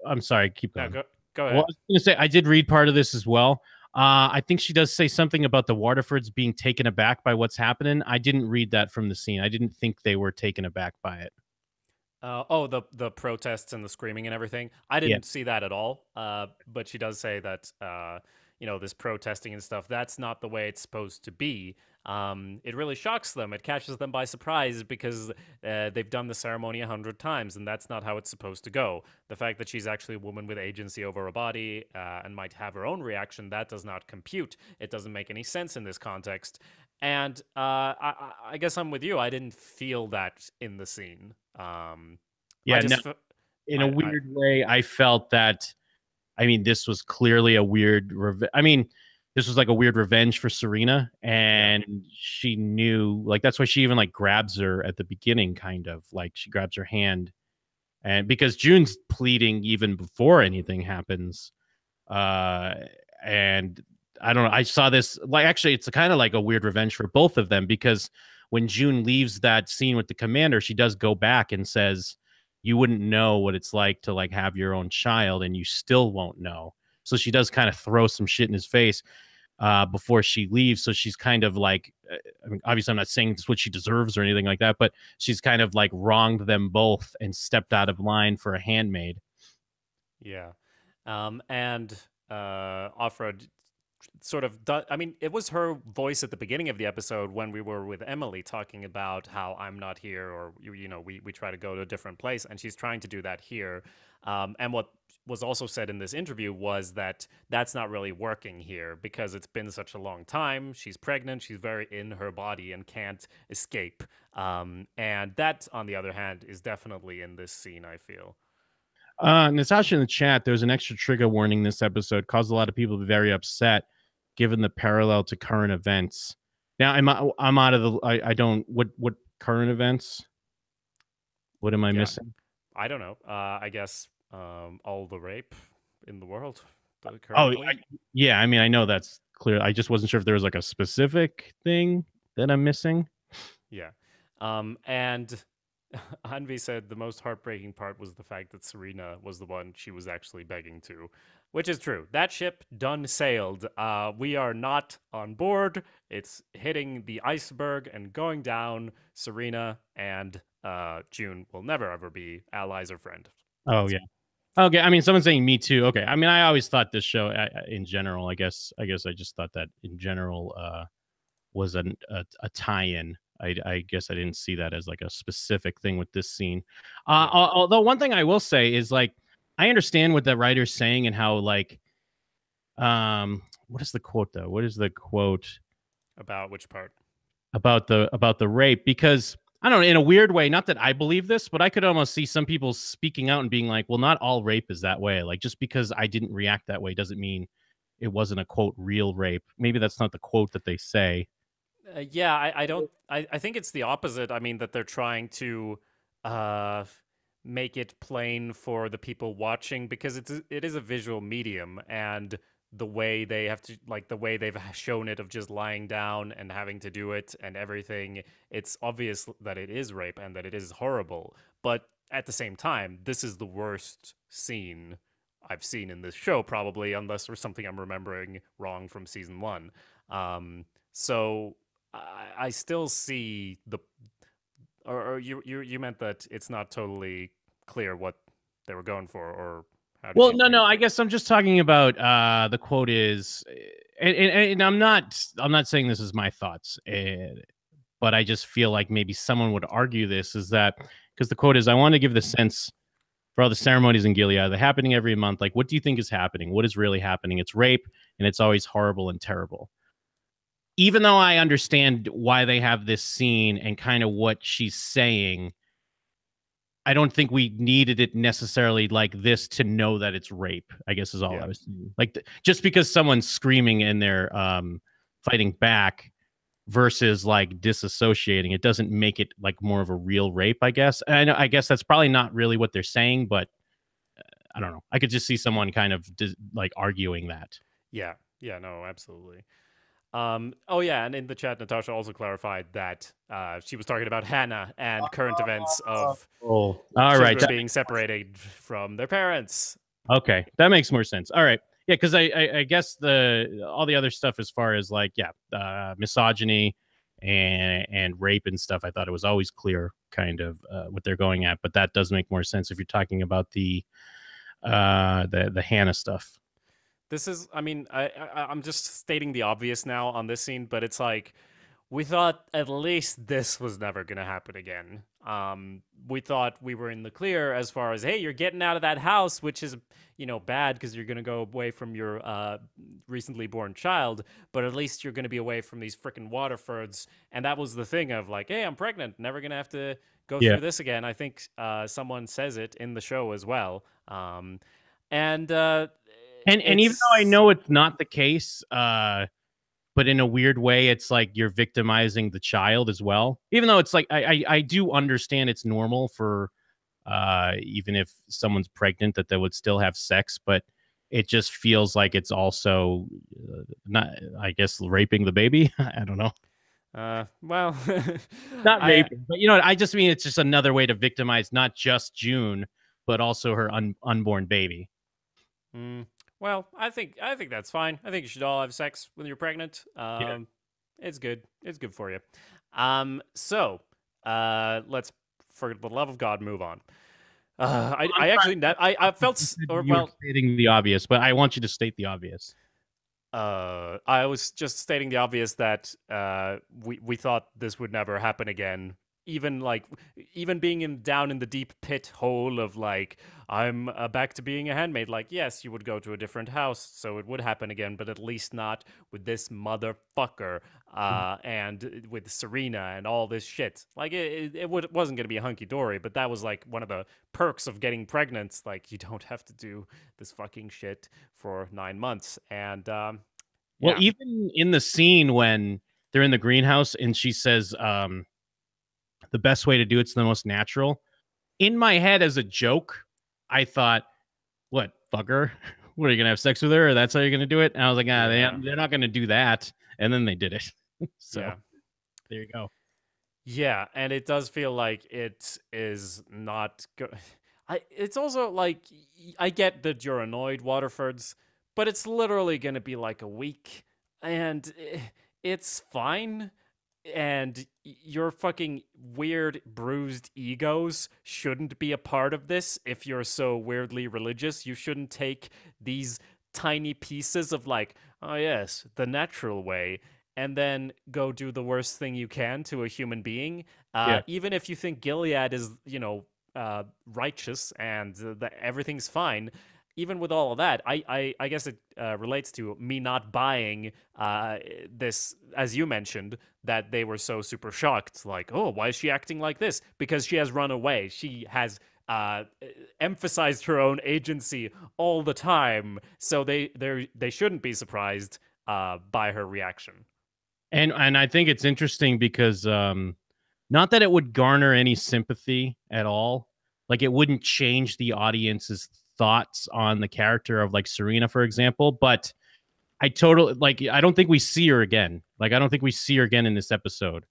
not. I'm sorry. Keep No, going. go Well, I ahead. was going to say I did read part of this as well. I think she does say something about the Waterfords being taken aback by what's happening. I didn't read that from the scene. I didn't think they were taken aback by it. Oh, the protests and the screaming and everything. I Yeah. didn't see that at all. But she does say that this protesting and stuff, that's not the way it's supposed to be. It really shocks them. It catches them by surprise because they've done the ceremony 100 times, and that's not how it's supposed to go. The fact that she's actually a woman with agency over her body and might have her own reaction, that does not compute. It doesn't make any sense in this context. And I guess I'm with you. I didn't feel that in the scene. I Yeah. No, just, in a I weird way, I felt that. I mean, this was clearly a weird. I mean, this was like a weird revenge for Serena, and she knew. Like that's why she even like grabs her at the beginning, kind of like she grabs her hand, and because June's pleading even before anything happens. Uh, and I don't know. I saw this like actually, it's kind of like a weird revenge for both of them because when June leaves that scene with the commander, she does go back and says, "You wouldn't know what it's like to like have your own child, and you still won't know." So she does kind of throw some shit in his face before she leaves. So she's kind of like, I mean, obviously, I'm not saying it's what she deserves or anything like that, but she's kind of like wronged them both and stepped out of line for a handmaid. Yeah. And Offred sort of I mean, it was her voice at the beginning of the episode when we were with Emily talking about how I'm not here, or we try to go to a different place, and she's trying to do that here. And what was also said in this interview was that that's not really working here because it's been such a long time. She's pregnant, she's very in her body and can't escape. And that, on the other hand, is definitely in this scene, I feel. Natasha in the chat, there's an extra trigger warning this episode, caused a lot of people to be very upset given the parallel to current events. Now I'm out of the I don't what current events? What am I Yeah. missing? I don't know. I guess all the rape in the world Oh, currently. yeah, I mean I know that's clear. I just wasn't sure if there was like a specific thing that I'm missing. Yeah. And Hanvi said the most heartbreaking part was the fact that Serena was the one she was actually begging to, which is true. That ship done sailed. We are not on board. It's hitting the iceberg and going down. Serena and June will never ever be allies or friends. Oh yeah. Okay, I mean someone's saying me too. Okay. I mean I always thought this show in general, I guess I just thought that in general was a tie-in. I guess I didn't see that as like a specific thing with this scene. Although one thing I will say is like I understand what the writer's saying and how like what is the quote though? What is the quote About which part? about the rape? Because I don't know, in a weird way, not that I believe this, but I could almost see some people speaking out and being like, well, not all rape is that way. Like just because I didn't react that way doesn't mean it wasn't a quote real rape. Maybe that's not the quote that they say. Yeah, I don't. I think it's the opposite. I mean, that they're trying to uh, make it plain for the people watching because it is a visual medium, and the way they have to, like the way they've shown it of just lying down and having to do it and everything, it's obvious that it is rape and that it is horrible. But at the same time, this is the worst scene I've seen in this show, probably, unless there's something I'm remembering wrong from season one. So I still see the, or you meant that it's not totally clear what they were going for, or how did Well, you no. think? I guess I'm just talking about the quote is, and I'm not saying this is my thoughts, but I just feel like maybe someone would argue this is that because the quote is, "I want to give the sense for all the ceremonies in Gilead, they're happening every month. Like, what do you think is happening? What is really happening? It's rape, and it's always horrible and terrible." Even though I understand why they have this scene and kind of what she's saying, I don't think we needed it necessarily like this to know that it's rape, I guess is all Yeah. I was saying. Like just because someone's screaming and they're fighting back, versus like disassociating. It doesn't make it like more of a real rape, I guess. And I guess that's probably not really what they're saying, but I don't know. I could just see someone kind of like arguing that. Yeah. Yeah. No. Absolutely. Oh yeah, and in the chat, Natasha also clarified that she was talking about Hannah and current events of Oh, all right. children being separated from their parents. Okay, that makes more sense. All right, yeah, because I guess all the other stuff as far as like misogyny and rape and stuff, I thought it was always clear kind of what they're going at, but that does make more sense if you're talking about the Hannah stuff. This is, I mean, I'm just stating the obvious now on this scene, but it's like we thought at least this was never going to happen again. We thought we were in the clear as far as, hey, you're getting out of that house, which is, bad because you're going to go away from your recently born child, but at least you're going to be away from these freaking Waterfords. And that was the thing of like, hey, I'm pregnant, never going to have to go through this again. I think someone says it in the show as well. And even though I know it's not the case, but in a weird way, it's like you're victimizing the child as well. Even though it's like I do understand it's normal for even if someone's pregnant that they would still have sex, but it just feels like it's also not, I guess, raping the baby. I don't know. Well, not raping, but I just mean it's just another way to victimize not just June, but also her unborn baby. Well, I think that's fine. I think you should all have sex when you're pregnant. It's good. It's good for you. So let's, for the love of God, move on. I felt stating the obvious, but I want you to state the obvious. I was just stating the obvious that we thought this would never happen again. Even being down in the deep pit hole of like, I'm back to being a handmaid. Like, yes, you would go to a different house, so it would happen again, but at least not with this motherfucker and with Serena and all this shit. Like, it wasn't going to be a hunky-dory, but that was like one of the perks of getting pregnant. Like, you don't have to do this fucking shit for 9 months. And, well, even in the scene when they're in the greenhouse and she says, the best way to do it's the most natural. In my head, as a joke, I thought, "What, fuck her? What, are you gonna have sex with her? Or that's how you're gonna do it?" And I was like, they're not gonna do that. And then they did it. So there you go. Yeah, and it does feel like it is not good. It's also like, I get that you're annoyed, Waterfords, but it's literally gonna be like a week, and it's fine. And your fucking weird, bruised egos shouldn't be a part of this. If you're so weirdly religious, you shouldn't take these tiny pieces of like, oh yes, the natural way, and then go do the worst thing you can to a human being. Even if you think Gilead is, righteous and that everything's fine. Even with all of that, I guess it relates to me not buying this, as you mentioned, that they were so super shocked. Like, oh, why is she acting like this? Because she has run away. She has emphasized her own agency all the time. So they shouldn't be surprised by her reaction. And I think it's interesting because not that it would garner any sympathy at all. Like, it wouldn't change the audience's thoughts on the character of like Serena, for example, but I don't think we see her again. Like, I don't think we see her again in this episode.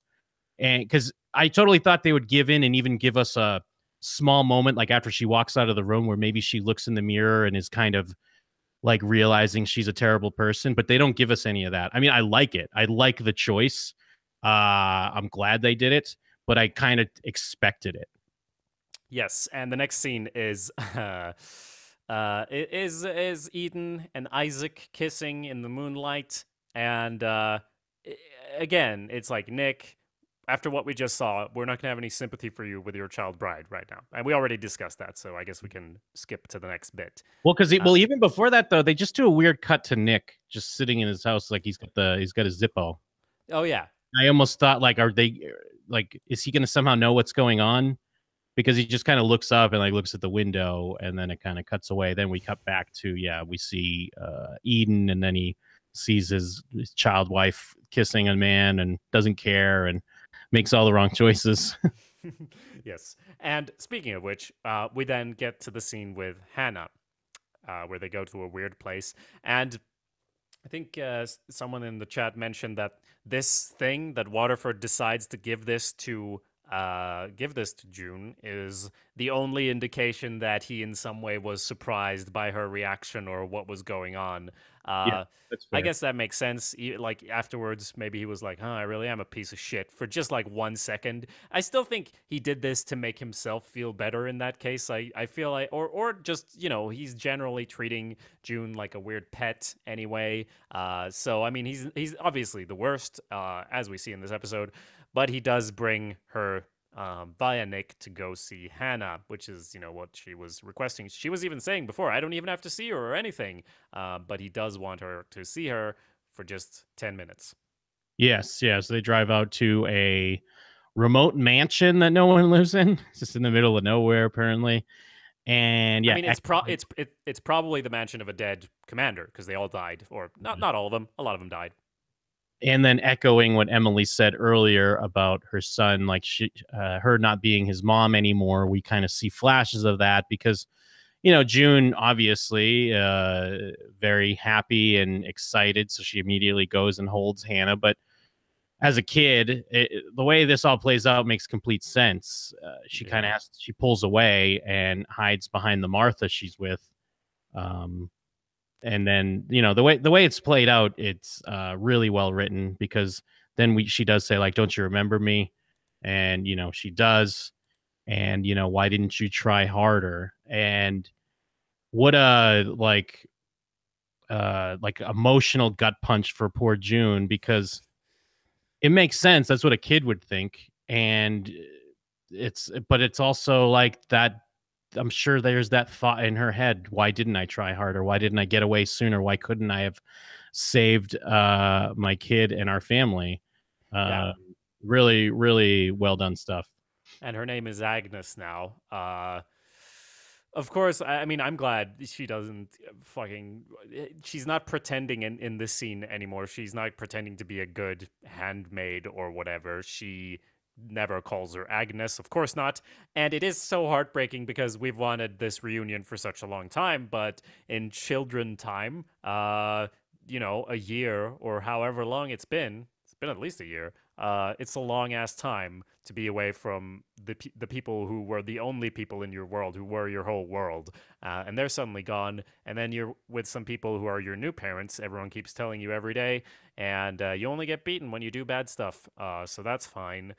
And because I totally thought they would give in and even give us a small moment, like after she walks out of the room, where maybe she looks in the mirror and is kind of like realizing she's a terrible person, but they don't give us any of that. I mean, I like it. I like the choice. I'm glad they did it, but I kind of expected it. Yes, and the next scene is is Eden and Isaac kissing in the moonlight, and again, it's like, Nick, after what we just saw, we're not gonna have any sympathy for you with your child bride right now, and we already discussed that, so I guess we can skip to the next bit. Well, because even before that though, they just do a weird cut to Nick just sitting in his house, like he's got his Zippo. Oh yeah, I almost thought like, is he gonna somehow know what's going on? Because he just kind of looks up and like looks at the window, and then it kind of cuts away. Then we cut back to we see Eden, and then he sees his child wife kissing a man and doesn't care and makes all the wrong choices. Yes. And speaking of which, we then get to the scene with Hannah, where they go to a weird place. And I think someone in the chat mentioned that this thing that Waterford decides to give this to June is the only indication that he in some way was surprised by her reaction or what was going on. Yeah, Uh, that's I fair. guess that makes sense. Like afterwards, maybe he was like, "Huh, I really am a piece of shit" for just like 1 second. I still think he did this to make himself feel better. In that case, I feel like, or just he's generally treating June like a weird pet anyway. So I mean, he's obviously the worst, as we see in this episode, but he does bring her via Nick to go see Hannah, which is what she was requesting. She was even saying before, I don't even have to see her or anything, but he does want her to see her for just 10 minutes. Yes, yeah. So they drive out to a remote mansion that no one lives in. It's just in the middle of nowhere, apparently. And I yeah, mean, it's probably the mansion of a dead commander because they all died, or not all of them. A lot of them died. and then echoing what Emily said earlier about her son, like her not being his mom anymore. We kind of see flashes of that because June obviously very happy and excited, so she immediately goes and holds Hannah. But as a kid, the way this all plays out makes complete sense. She kind of she pulls away and hides behind the Martha she's with. Um, and then the way it's played out, it's really well written because then she does say like, "Don't you remember me?" And she does. And why didn't you try harder? And what a like emotional gut punch for poor June, because it makes sense. That's what a kid would think. And but it's also like that. I'm sure there's that thought in her head. Why didn't I try harder? Why didn't I get away sooner? Why couldn't I have saved my kid and our family? Yeah. Really, really well done stuff. And her name is Agnes now. Of course, I mean, I'm glad she doesn't fucking. She's not pretending in this scene anymore. She's not pretending to be a good handmaid or whatever. She never calls her Agnes, of course not. And it is so heartbreaking because we've wanted this reunion for such a long time, but in children time, a year or however long it's been at least a year. It's a long ass time to be away from the people who were the only people in your world, who were your whole world, and they're suddenly gone. And then you're with some people who are your new parents. Everyone keeps telling you every day, and you only get beaten when you do bad stuff. So that's fine.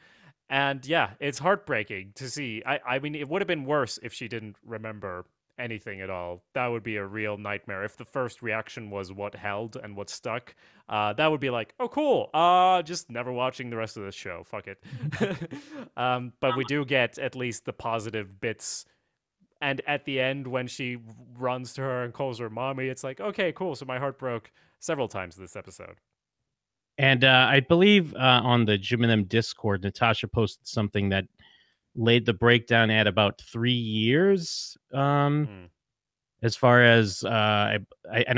And yeah, it's heartbreaking to see. I mean, it would have been worse if she didn't remember anything at all. That would be a real nightmare. If the first reaction was what held and what stuck, that would be like, oh, cool. Just never watching the rest of this show. Fuck it. But we do get at least the positive bits. And at the end, when she runs to her and calls her mommy, it's like, okay, cool. So my heart broke several times this episode. And I believe on the Jim and Them Discord, Natasha posted something that laid the breakdown at about 3 years. As far as and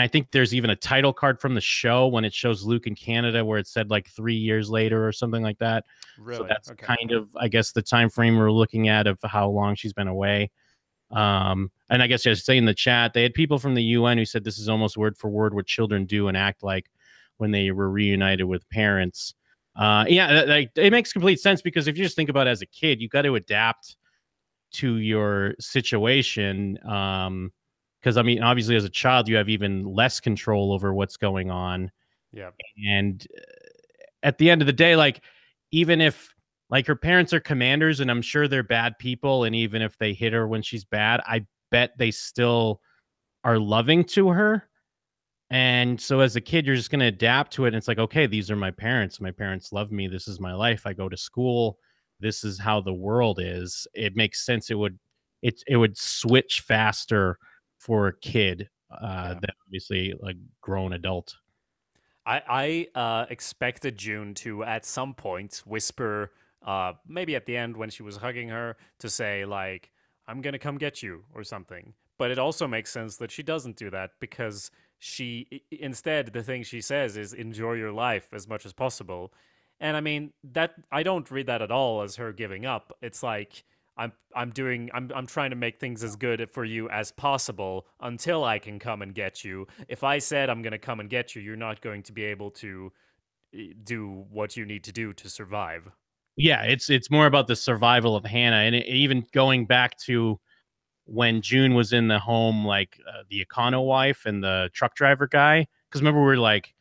I think there's even a title card from the show when it shows Luke in Canada where it said like 3 years later or something like that. Really? So that's okay. kind of, I guess, the time frame we're looking at of how long she's been away. And I guess I should say in the chat, they had people from the UN who said this is almost word for word what children do and act like when they were reunited with parents. It makes complete sense because if you just think about it as a kid, you got to adapt to your situation. Because I mean, obviously, as a child, you have even less control over what's going on. Yeah. And at the end of the day, like, even if like her parents are commanders and I'm sure they're bad people, and even if they hit her when she's bad, I bet they still are loving to her. And so as a kid, you're just going to adapt to it. And it's like, okay, these are my parents. My parents love me. This is my life. I go to school. This is how the world is. It makes sense. It would switch faster for a kid than obviously like grown adult. I expected June to at some point whisper, maybe at the end when she was hugging her, to say like, "I'm gonna come get you" or something. but it also makes sense that she doesn't do that because instead, the thing she says is enjoy your life as much as possible. And I mean, that I don't read that at all as her giving up. It's like I'm trying to make things as good for you as possible until I can come and get you. If I said I'm going to come and get you, you're not going to be able to do what you need to do to survive. Yeah, it's more about the survival of Hannah, and even going back to when June was in the home, like the Econo wife and the truck driver guy. Because remember, we were like,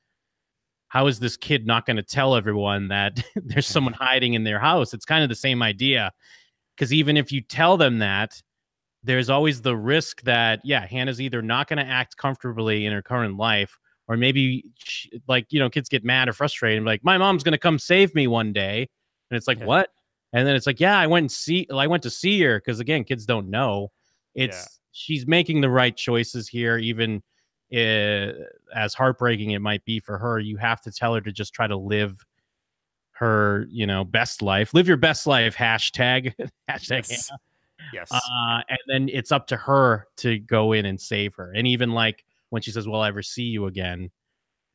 how is this kid not going to tell everyone that there's someone hiding in their house? It's kind of the same idea. Because even if you tell them that, there's always the risk that, yeah, Hannah's either not going to act comfortably in her current life, or maybe like, you know, kids get mad or frustrated and like, my mom's going to come save me one day. And it's like, what? And then it's like, yeah, I went to see her. Cause again, kids don't know. She's making the right choices here, even as heartbreaking it might be for her. You have to tell her to just try to live her, you know, best life. Live your best life. Hashtag Yes. Hannah. Yes. And then it's up to her to go in and save her. And even like when she says, "Will I ever see you again?"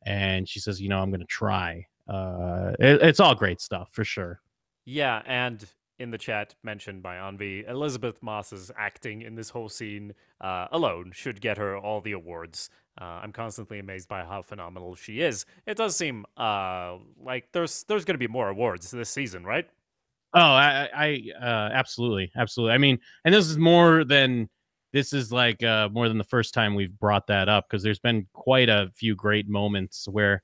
and she says, "You know, I'm going to try." It's all great stuff for sure. Yeah, and in the chat mentioned by Anvi, Elizabeth Moss's acting in this whole scene alone should get her all the awards. I'm constantly amazed by how phenomenal she is. It does seem like there's going to be more awards this season, right? Oh, I absolutely, absolutely. I mean, and this is like more than the first time we've brought that up, because there's been quite a few great moments where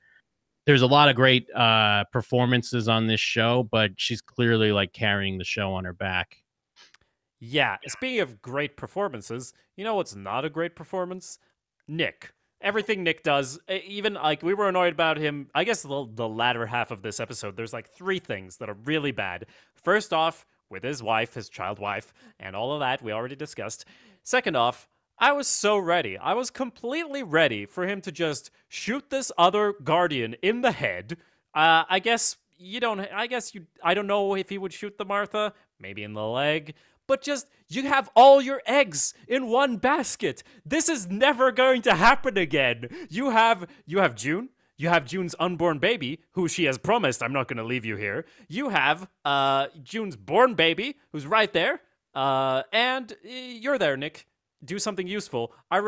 there's a lot of great performances on this show, but she's clearly like carrying the show on her back. Yeah, speaking of great performances, you know what's not a great performance? Nick. Everything Nick does, even like we were annoyed about him. I guess the latter half of this episode, there's like three things that are really bad. First off, with his wife, his child wife, and all of that we already discussed. Second off, I was so ready. I was completely ready for him to just shoot this other guardian in the head. I guess you don't. I guess you. I don't know if he would shoot the Martha. Maybe in the leg. But just, you have all your eggs in one basket. This is never going to happen again. You have June. You have June's unborn baby, who she has promised, I'm not going to leave you here. You have June's born baby, who's right there. And you're there, Nick. Do something useful. I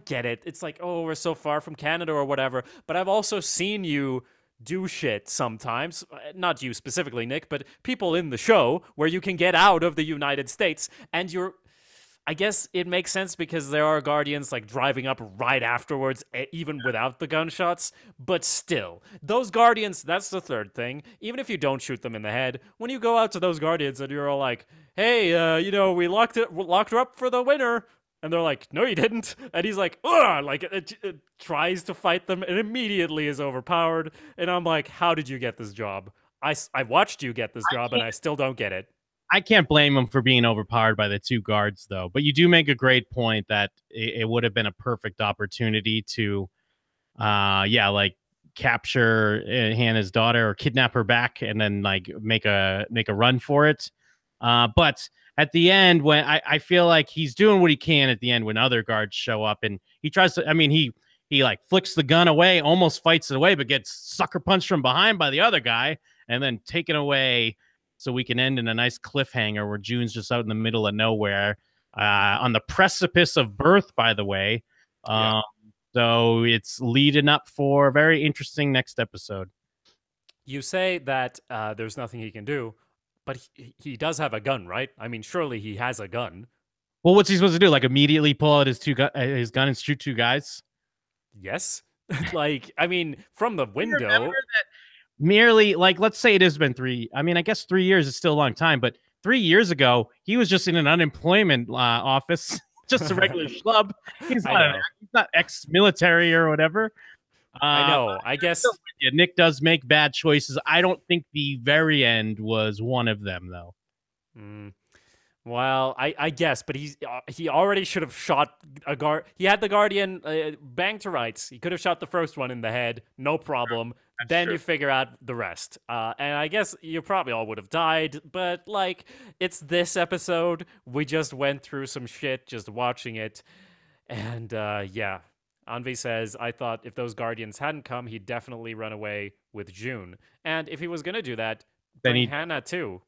get it. It's like, oh, we're so far from Canada or whatever. But I've also seen you do shit sometimes. Not you specifically, Nick, but people in the show where you can get out of the United States and I guess it makes sense because there are guardians like driving up right afterwards, even without the gunshots. But still, those guardians, that's the third thing. Even if you don't shoot them in the head, when you go out to those guardians and you're all like, hey, you know, we locked her up for the winter. And they're like, no, you didn't. And he's like, ugh, like it tries to fight them and immediately is overpowered. And I'm like, how did you get this job? I watched you get this job and I still don't get it. I can't blame him for being overpowered by the two guards, though. But you do make a great point that it would have been a perfect opportunity to, like capture Hannah's daughter or kidnap her back and then like make a run for it. But at the end, when I feel like he's doing what he can at the end when other guards show up and he tries to, I mean, he like flicks the gun away, almost fights it away, but gets sucker punched from behind by the other guy and then taken away. So we can end in a nice cliffhanger where June's just out in the middle of nowhere, on the precipice of birth, by the way. So it's leading up for a very interesting next episode. You say that there's nothing he can do, but he does have a gun, right? I mean, surely he has a gun. Well, what's he supposed to do? Like immediately pull out his gun and shoot two guys? Yes. Like, I mean, from the window. Merely, like, let's say it has been 3. I mean, I guess 3 years is still a long time, but 3 years ago, he was just in an unemployment office, just a regular schlub. He's not ex-military or whatever. I know. I guess Nick does make bad choices. I don't think the very end was one of them, though. Well, I guess, but he already should have shot a guard. He had the guardian banged to rights. He could have shot the first one in the head, no problem. then true. you figure out the rest. And I guess you probably all would have died, but like, it's this episode. We just went through some shit just watching it. And yeah, Anvi says, I thought if those Guardians hadn't come, he'd definitely run away with June. And if he was going to do that, Then bring he, Hannah too.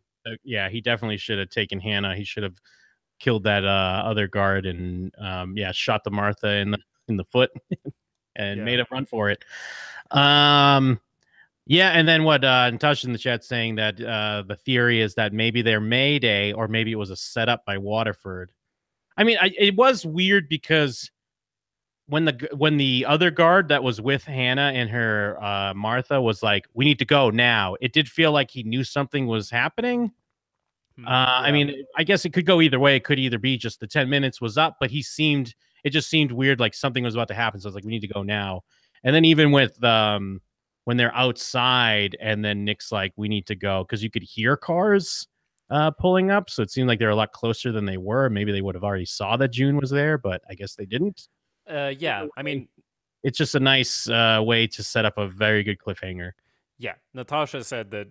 yeah, he definitely should have taken Hannah. He should have killed that other guard and yeah, shot the Martha in the foot and made him run for it. Yeah, and then what Natasha in the chat saying that the theory is that maybe they're Mayday or maybe it was a setup by Waterford. I mean, it was weird because when the other guard that was with Hannah and her Martha was like, "We need to go now," it did feel like he knew something was happening. I mean, I guess it could go either way. It could either be just the 10 minutes was up, but it just seemed weird, like something was about to happen. So I was like, we need to go now. And then even with when they're outside and then Nick's like, we need to go because you could hear cars pulling up. So it seemed like they're a lot closer than they were. Maybe they would have already saw that June was there, but I guess they didn't. Yeah, I mean, it's just a nice way to set up a very good cliffhanger. yeah, Natasha said that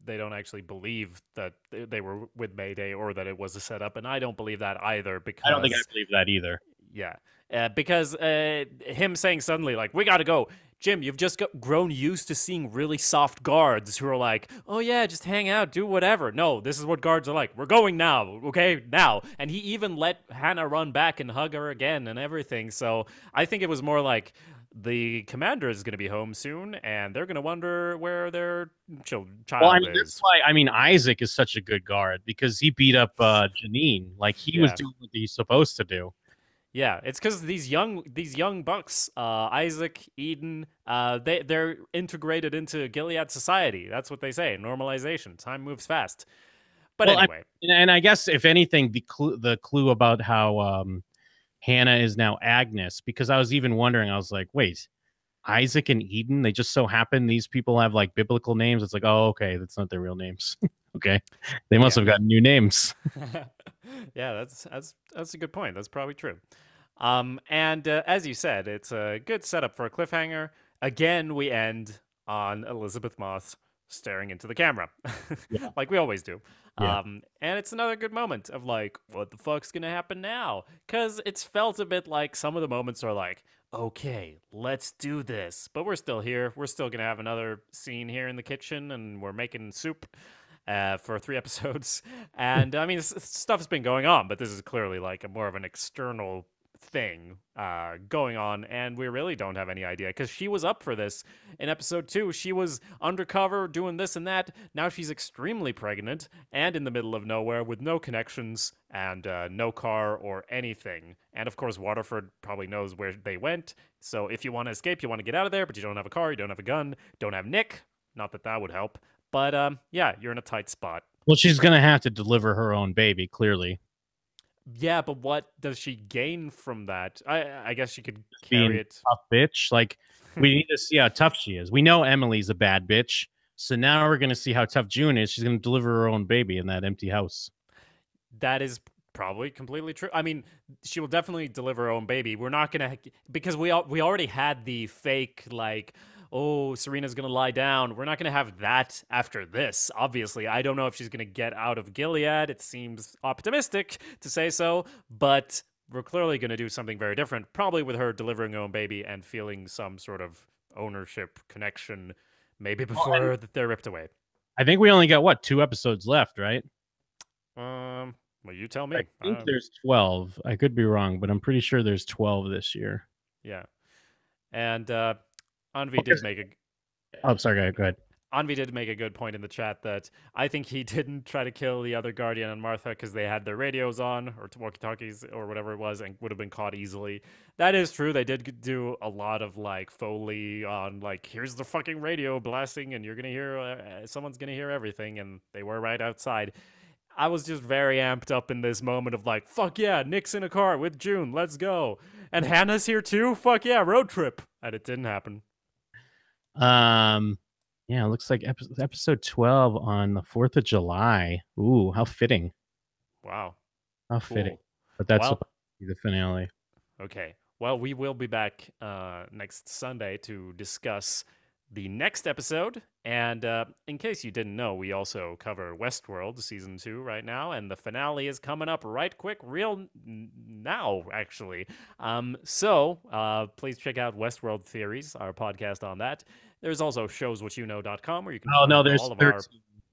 they don't actually believe that they were with Mayday or that it was a setup, and I don't believe that either. Because I don't think I believe that either. Yeah, because him saying suddenly like, "We gotta go." Jim, you've just grown used to seeing really soft guards who are like, "Oh yeah, just hang out, do whatever." No, this is what guards are like. We're going now, okay? Now. And he even let Hannah run back and hug her again and everything. So I think it was more like the commander is going to be home soon, and they're going to wonder where their child well, I mean, is. that's why Isaac is such a good guard because he beat up Janine. Like he was doing what he's supposed to do. Yeah, it's because these young bucks, Isaac, Eden, they're integrated into Gilead society. That's what they say. Normalization. Time moves fast. But anyway, and I guess if anything, the clue about how Hannah is now Agnes, because I was even wondering, I was like, wait, Isaac and Eden, they just so happen these people have like biblical names. It's like, oh, okay, that's not their real names. Okay, they must have gotten new names. Yeah, that's a good point. That's probably true. And as you said, it's a good setup for a cliffhanger. Again, we end on Elizabeth Moss staring into the camera, like we always do. And it's another good moment of like, what the fuck's gonna happen now? Because it's felt a bit like some of the moments are like, okay, let's do this, but we're still here. We're still gonna have another scene here in the kitchen, and we're making soup. For 3 episodes, and I mean, stuff's been going on, but this is clearly like a more of an external thing going on, and we really don't have any idea because she was up for this in episode 2. She was undercover doing this and that. Now she's extremely pregnant and in the middle of nowhere with no connections and no car or anything. And of course, Waterford probably knows where they went. So if you want to escape, you want to get out of there, but you don't have a car, you don't have a gun, don't have Nick. Not that that would help. But yeah, you're in a tight spot. Well, she's gonna have to deliver her own baby, clearly. Yeah, but what does she gain from that? I guess she could carry it. Tough bitch. Like we need to see how tough she is. We know Emily's a bad bitch, so now we're gonna see how tough June is. She's gonna deliver her own baby in that empty house. That is probably completely true. I mean, she will definitely deliver her own baby. We're not gonna because we already had the fake like, oh, Serena's going to lie down. We're not going to have that after this, obviously. I don't know if she's going to get out of Gilead. It seems optimistic to say so, but we're clearly going to do something very different, probably with her delivering her own baby and feeling some sort of ownership connection, maybe before they're ripped away. I think we only got, what, 2 episodes left, right? Well, you tell me. I think there's 12. I could be wrong, but I'm pretty sure there's 12 this year. Yeah. And Anvi did make a... Oh, sorry, go ahead. Anvi did make a good point in the chat that I think he didn't try to kill the other Guardian and Martha because they had their radios on or walkie-talkies or whatever it was and would have been caught easily. That is true. They did do a lot of like Foley on like, here's the fucking radio blasting and you're going to hear, someone's going to hear everything, and they were right outside. I was just very amped up in this moment of like, fuck yeah, Nick's in a car with June, let's go. And Hannah's here too? Fuck yeah, road trip. And it didn't happen. Yeah, it looks like episode 12 on the 4th of July. Ooh, how fitting. Wow. How fitting. But that's supposed to be the finale. Okay. Well, we will be back next Sunday to discuss the next episode. And in case you didn't know, we also cover Westworld season 2 right now, and the finale is coming up right quick, now, actually. So please check out Westworld Theories, our podcast on that. There's also showswhatyouknow.com where you can Oh no, find there's all of 13. our.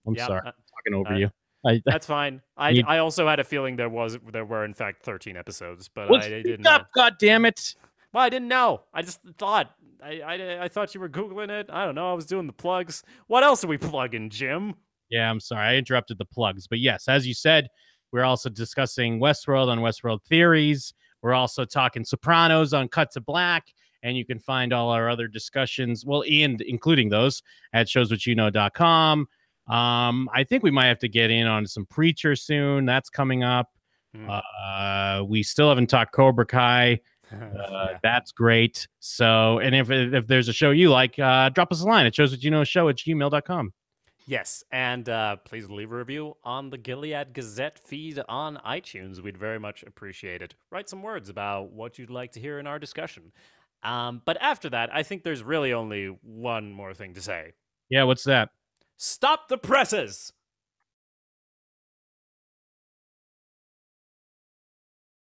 I'm Yeah, sorry, I'm talking over uh, you. I that's fine. need. I also had a feeling there were in fact 13 episodes, but Well, I speak didn't know. up, God damn it! Well, I didn't know. I just thought. I thought you were Googling it. I don't know. I was doing the plugs. What else are we plugging, Jim? Yeah, I'm sorry, I interrupted the plugs, but yes, as you said, we're also discussing Westworld on Westworld Theories. We're also talking Sopranos on Cut to Black, and you can find all our other discussions, well, and including those at showswhatyouknow.com. I think we might have to get in on some Preacher soon. That's coming up. We still haven't talked Cobra Kai. Yeah. That's great. So, and if there's a show you like, drop us a line at showswhatyouknowshow@gmail.com. Yes, and please leave a review on the Gilead Gazette feed on iTunes. We'd very much appreciate it. Write some words about what you'd like to hear in our discussion. But after that, I think there's really only one more thing to say. Yeah, what's that? Stop the presses!